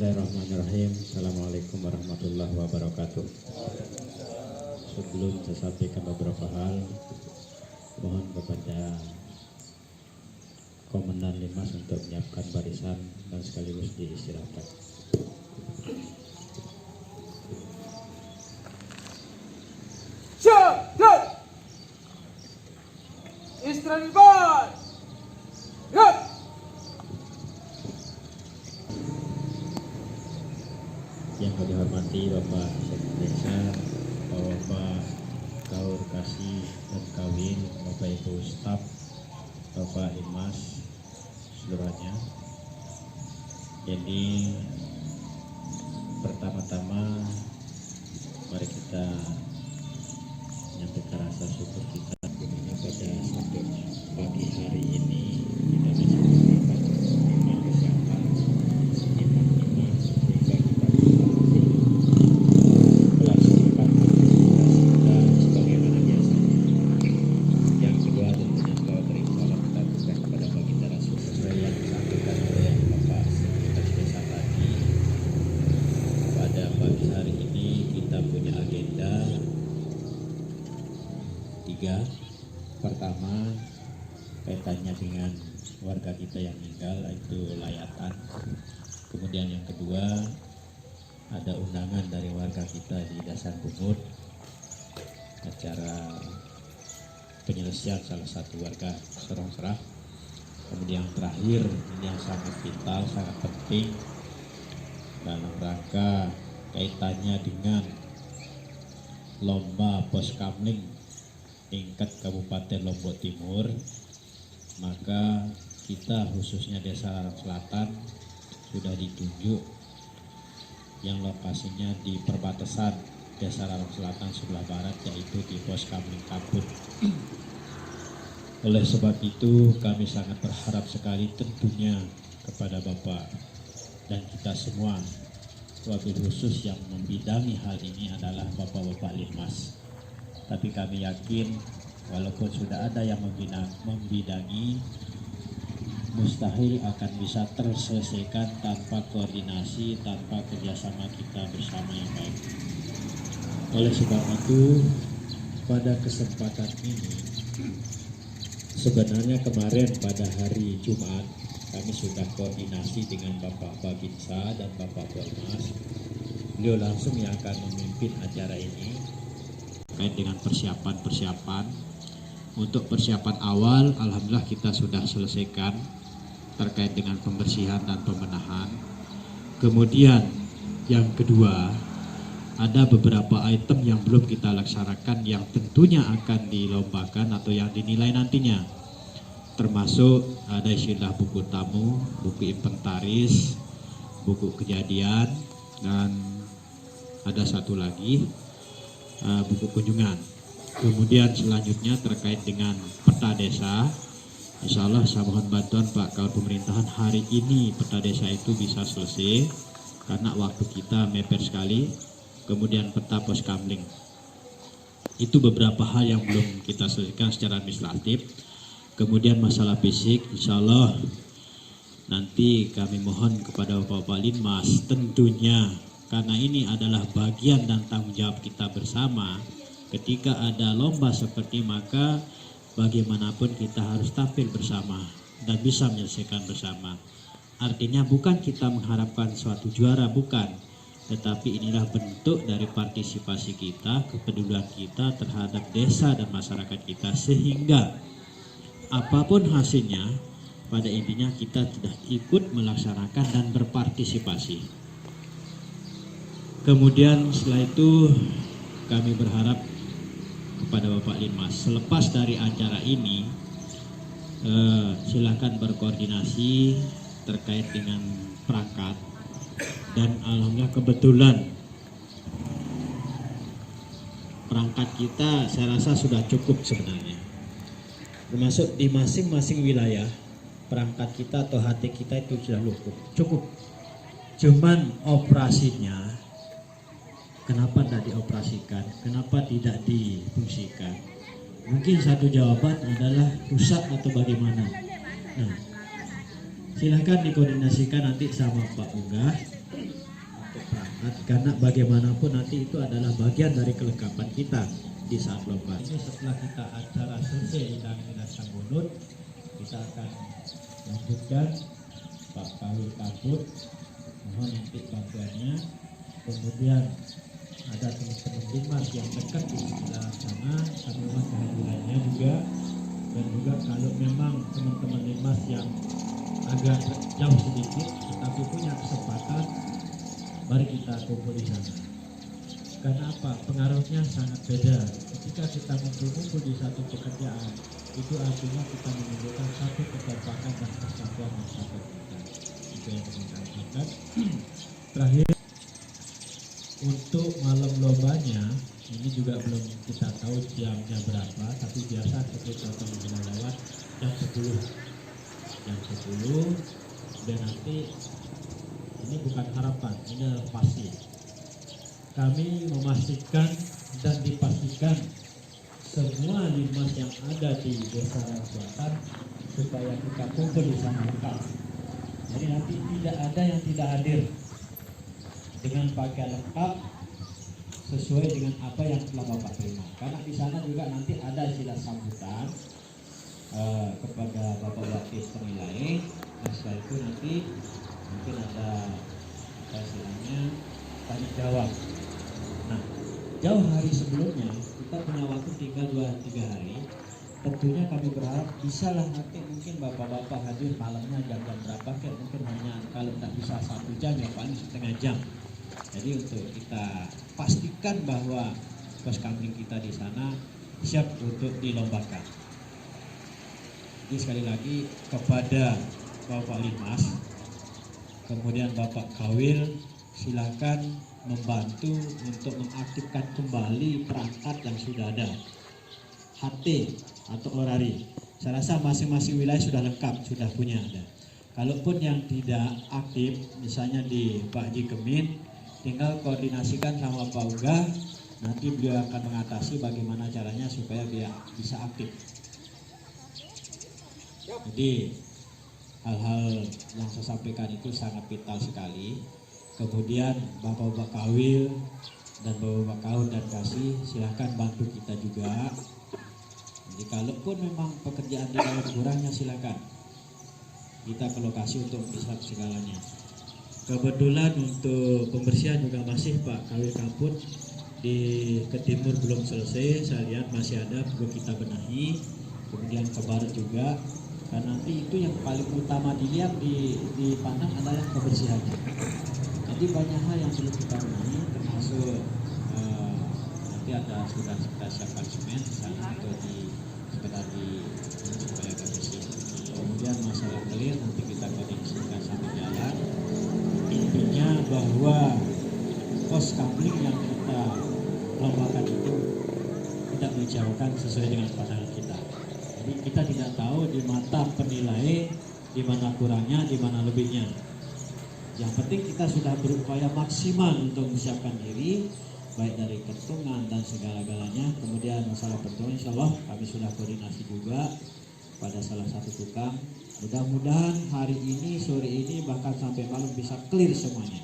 Bismillahirrahmanirrahim. Assalamualaikum warahmatullahi wabarakatuh. Sebelum saya sampaikan beberapa hal, mohon kepada Komandan Limas untuk menyiapkan barisan dan sekaligus diistirahatkan. Siap! Istirahat! Siap! Yang kami hormati Bapak Sekretaris Desa, Bapak Kaur Kasih dan Kawin, Bapak Ibu Staf, Bapak Limas, seluruhnya. Jadi pertama-tama mari kita menyampaikan rasa syukur kita pada sampai pagi hari ini kita bisa mendapatkan iman kesehatan, iman sehingga kita bisa melaksanakan aktivitas kita sebagaimana biasanya. Yang kedua tentunya salawat dan salam kita berikan kepada baginda Rasul sesuai yang disampaikan oleh Bapak Sekretaris Desa tadi. Pada pagi hari ini kita punya agenda 3. Pertama, kaitannya dengan warga kita yang meninggal, yaitu layatan. Kemudian yang kedua, ada undangan dari warga kita di Dasar Bungut, acara penyelesaian salah satu warga Sorong Serah. Kemudian yang terakhir, ini yang sangat vital, sangat penting dalam rangka kaitannya dengan lomba poskamling tingkat Kabupaten Lombok Timur. Maka kita khususnya Desa Larang Selatan sudah ditunjuk yang lokasinya di perbatasan Desa Larang Selatan sebelah barat, yaitu di Poskamling Kaput. Oleh sebab itu kami sangat berharap sekali tentunya kepada Bapak dan kita semua, wabil khusus yang membidangi hal ini adalah Bapak-Bapak Limas. Tapi kami yakin walaupun sudah ada yang membidangi, mustahil akan bisa terselesaikan tanpa koordinasi, tanpa kerjasama kita bersama yang baik. Oleh sebab itu, pada kesempatan ini, sebenarnya kemarin pada hari Jumat, kami sudah koordinasi dengan Bapak Babinsa dan Bapak Polmas. Beliau langsung yang akan memimpin acara ini terkait dengan persiapan. Untuk persiapan awal, alhamdulillah kita sudah selesaikan terkait dengan pembersihan dan pembenahan. Kemudian yang kedua, ada beberapa item yang belum kita laksanakan yang tentunya akan dilombakan atau yang dinilai nantinya. Termasuk ada istilah buku tamu, buku inventaris, buku kejadian, dan ada satu lagi buku kunjungan. Kemudian selanjutnya terkait dengan peta desa, insya Allah saya mohon bantuan Pak Kawan Pemerintahan hari ini peta desa itu bisa selesai karena waktu kita mepet sekali. Kemudian peta poskamling, itu beberapa hal yang belum kita selesaikan secara administratif. Kemudian masalah fisik, insya Allah nanti kami mohon kepada Bapak Linmas tentunya, karena ini adalah bagian dan tanggung jawab kita bersama. Ketika ada lomba seperti, maka bagaimanapun kita harus tampil bersama dan bisa menyelesaikan bersama. Artinya bukan kita mengharapkan suatu juara, bukan. Tetapi inilah bentuk dari partisipasi kita, kepedulian kita terhadap desa dan masyarakat kita. Sehingga apapun hasilnya, pada intinya kita sudah ikut melaksanakan dan berpartisipasi. Kemudian setelah itu kami berharap kepada Bapak Limas, selepas dari acara ini silakan berkoordinasi terkait dengan perangkat. Dan alhamdulillah kebetulan perangkat kita saya rasa sudah cukup sebenarnya. Termasuk di masing-masing wilayah perangkat kita atau HT kita itu sudah cukup. Cuman operasinya kenapa tidak dioperasikan? Kenapa tidak difungsikan? Mungkin satu jawaban adalah rusak atau bagaimana. Nah, silahkan dikoordinasikan nanti sama Pak Ungah karena bagaimanapun nanti itu adalah bagian dari kelengkapan kita di saat lomba. Ini setelah kita acara selesai undang dinas Sambunut, kita akan lanjutkan Pak Kawil Kabut, mohon nanti bantuannya. Kemudian ada teman-teman Linmas yang dekat di sebelah sana, kami mohon kehadirannya juga. Dan juga kalau memang teman-teman Linmas yang agak jauh sedikit tetapi punya kesempatan, mari kita kumpul di sana. Karena apa? Pengaruhnya sangat beda. Ketika kita ngumpul-ngumpul di satu pekerjaan, itu artinya kita menunjukkan satu kekompakan dan persatuan masyarakat kita. Itu yang kami sampaikan. Terakhir, untuk malam lombanya ini juga belum kita tahu jamnya berapa, tapi biasa seperti kita lewat jam 10. Jam 10 dan nanti ini bukan harapan, ini pasti. Kami memastikan dan dipastikan semua Linmas yang ada di Desa Selatan supaya kita kumpul di sana lengkap. Jadi nanti tidak ada yang tidak hadir dengan pakaian lengkap sesuai dengan apa yang telah Bapak terima. Karena di sana juga nanti ada sila sambutan kepada Bapak Wakil penilai. Nah setelah itu nanti mungkin ada hasilnya tanya jawab. Nah jauh hari sebelumnya kita punya waktu tinggal 2-3 hari. Tentunya kami berharap bisalah nanti mungkin bapak-bapak hadir malamnya jam-jam berapa, kayak mungkin hanya kalau tidak bisa 1 jam ya paling setengah jam. Jadi untuk kita pastikan bahwa pos kamling kita di sana siap untuk dilombakan. Jadi sekali lagi kepada Bapak Linmas, kemudian Bapak Kawil, silakan membantu untuk mengaktifkan kembali perangkat yang sudah ada. HT atau orari. Saya rasa masing-masing wilayah sudah lengkap, sudah punya ada. Kalaupun yang tidak aktif, misalnya di Pak Haji Kemin, tinggal koordinasikan sama Pak Uga, nanti beliau akan mengatasi bagaimana caranya supaya dia bisa aktif. Jadi hal-hal yang saya sampaikan itu sangat vital sekali. Kemudian Bapak-Bapak Kawil dan Bapak-Bapak Kaun dan Kasih silahkan bantu kita juga. Jadi kalaupun memang pekerjaan di dalam kurangnya silakan kita ke lokasi untuk bisa segalanya. Kebetulan untuk pembersihan juga masih Pak Kawil Kabut di ke timur belum selesai, saya lihat masih ada perlu kita benahi. Kemudian ke barat juga, karena nanti itu yang paling utama dilihat dipandang adalah kebersihannya. Jadi banyak hal yang perlu kita benahi, termasuk nanti ada sudah kita siapkan semen di sana atau di sekedar di supaya agak bersih. Kemudian masalah clear nanti kita koordinasikan sampai jalan. Intinya bahwa pos kamling yang kita lombakan itu tidak mengecewakan sesuai dengan pandangan kita. Jadi kita tidak tahu di mata penilai di mana kurangnya, di mana lebihnya. Yang penting kita sudah berupaya maksimal untuk menyiapkan diri, baik dari ketungan dan segala-galanya. Kemudian masalah pertemuan, insya Allah kami sudah koordinasi juga pada salah satu tukang. Mudah-mudahan hari ini, sore ini, bahkan sampai malam bisa clear semuanya.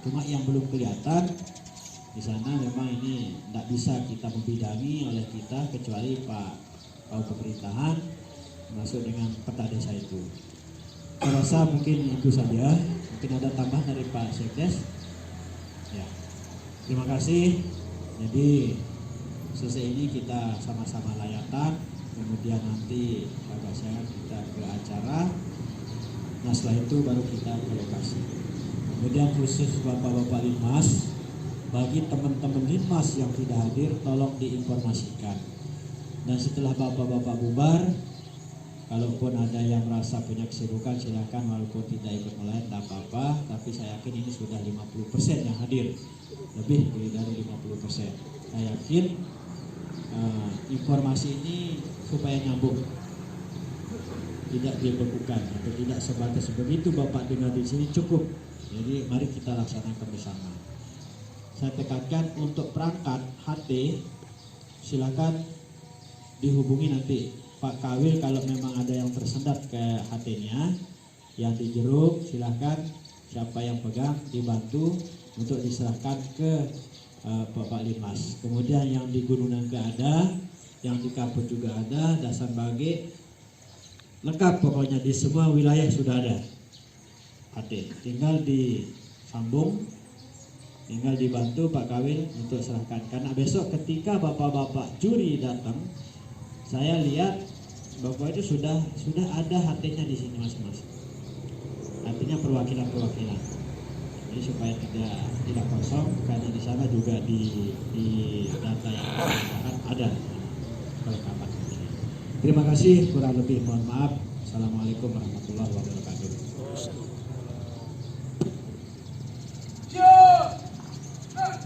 Cuma yang belum kelihatan di sana memang ini tidak bisa kita membidangi oleh kita kecuali Pak Pemerintahan masuk dengan peta desa itu. Saya rasa mungkin itu saja. Mungkin ada tambahan dari Pak Sekdes. Ya. Terima kasih. Jadi selesai ini kita sama-sama layatan, kemudian nanti agak sehat kita ke acara. Nah setelah itu baru kita ke lokasi. Kemudian khusus Bapak-Bapak Linmas, bagi teman-teman Linmas yang tidak hadir tolong diinformasikan. Dan setelah Bapak-Bapak bubar, kalaupun ada yang merasa punya kesibukan silakan, walaupun tidak ikut melayat tak apa-apa, tapi saya yakin ini sudah 50% yang hadir, lebih dari 50%. Saya yakin informasi ini supaya nyambung, tidak dibekukan atau tidak sebatas begitu Bapak dengar di sini cukup. Jadi mari kita laksanakan bersama. Saya tekankan untuk perangkat HT silakan dihubungi nanti Pak Kawil kalau memang ada yang tersendat ke HT-nya, yang dijeruk silahkan siapa yang pegang dibantu. untuk diserahkan ke Bapak Limas. Kemudian yang di Gunung Nangka ada, yang di Kaput juga ada, Dasan Bage, lengkap pokoknya di semua wilayah sudah ada. Tinggal disambung, tinggal dibantu Pak Kawil untuk serahkan. Karena besok ketika bapak-bapak juri datang, saya lihat bapak itu sudah ada HT-nya di sini masing-masing. Artinya perwakilan-perwakilan. Jadi supaya tidak kosong, karena di sana juga di data yang akan ada kelengkapan. Terima kasih, kurang lebih mohon maaf. Assalamualaikum warahmatullahi wabarakatuh. Siap. Gerak.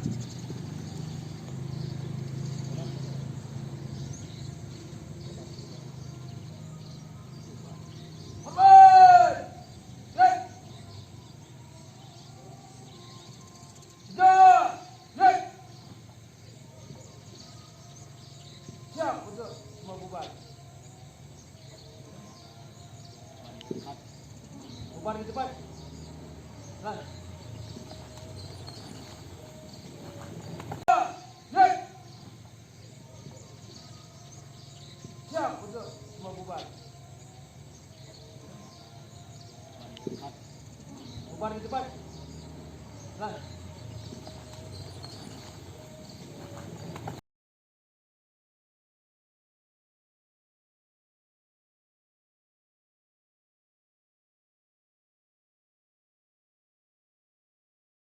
Hormat. Gerak. Gerak. Gerak. Siap untuk semua bubar. Bubar di depan. Nah. Gerak. Siap untuk semua bubar. Bubar di depan.